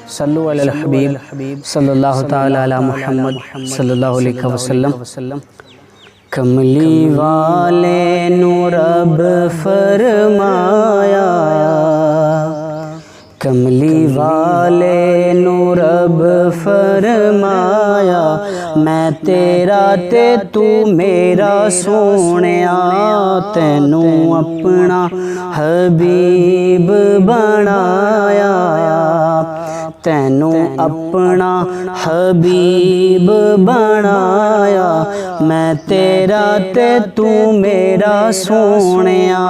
सल्लु अलल हबीब सल्लल्लाहु ताला अला मुहम्मद सल्लल्लाहु अलैहि वसल्लम। कमली वाले नू रब फरमाया, कमली वाले नू रब फरमाया, मैं तेरा ते तू मेरा सोहणिया, तैनू अपना हबीब बनाया, तैनू अपना हबीब बनाया, मैं तेरा ते तू मेरा सोहणिया।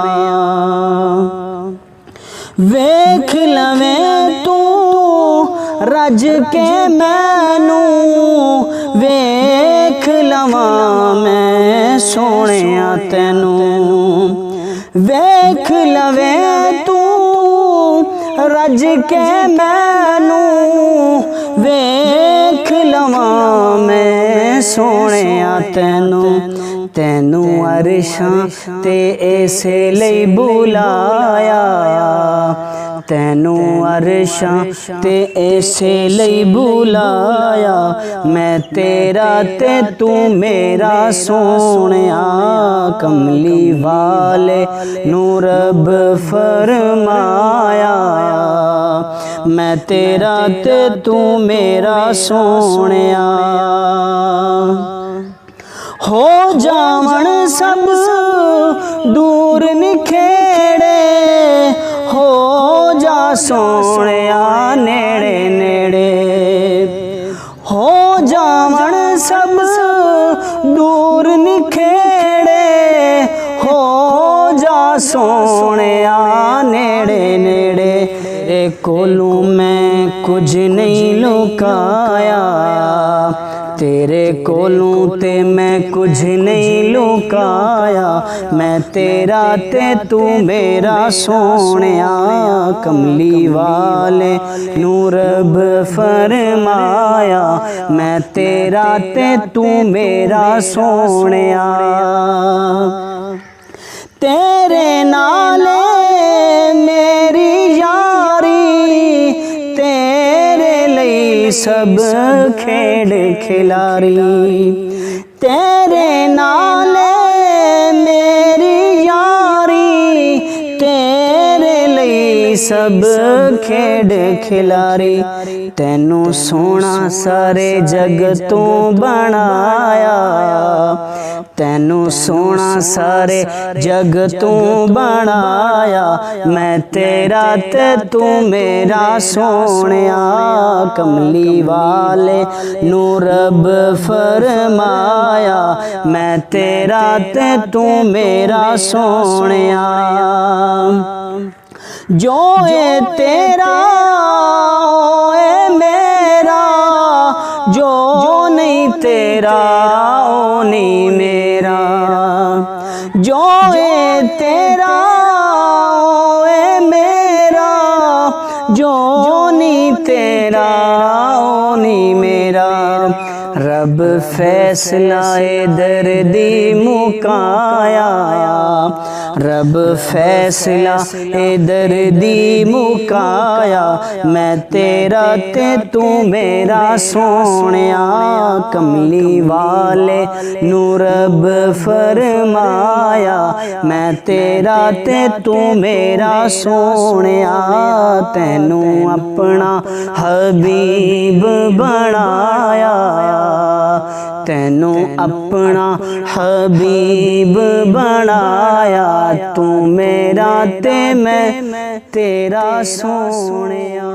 वेख लवें तू रज के मैनू, वेख लवां मैं सोहणिया तैनू, वेख लवें तू रज के मैनू, वेख लवां मैं सोहणिया तैनू, तैनू अरशां ते इसे लई बुलाया, तैनू अरशां ते इसे लई बुलाया, मैं तेरा ते तू मेरा सोहणिया। कमली वाले नू रब फरमाया, मैं तेरा ते तू मेरा सोहणिया। हो जावण सब दूर निखेड़े, हो जा सोहणिया नेड़े नेड़े, हो जावण सब दूर निखेड़े, हो जा सोहणिया नेड़े नेड़े, तेरे कोलों मैं कुछ नहीं लुकाया, तेरे कोलों ते मैं कुछ नहीं लुकाया, मैं तेरा ते तू मेरा सोहणिया। कमली वाले नू रब फरमाया, मैं तेरा ते तू मेरा सोहणिया। तेरे नाले मेरी यारी, तेरे लई सब खेड़ खिलारी, तेरे नाले मेरी यारी, तेरे लई सब खेड़ खिलारी, तैनू सोना सारे जग तू बनाया, तैनू सोना सारे जग तू बनाया, मैं तेरा ते तू मेरा सोहणिया। कमली वाले नू रब फरमाया, मैं तेरा ते तू मेरा सोहणिया। जो है तेरा है मेरा, जो नहीं तेरा ओ नहीं मेरा, जो है तेरा है मेरा, जो नहीं तेरा ओ नहीं मेरा। रब फैसलाए दर्दी मुकाया, रब फैसला ए दर्दी मुकाया, मैं तेरा ते तू मेरा सोहणिया। कमली वाले नू रब फरमाया, मैं तेरा ते तू मेरा सोहणिया, तैनू अपना हबीब बनाया, तैनू अपना हबीब बनाया, तू मेरा ते मैं तेरा सोहणिया।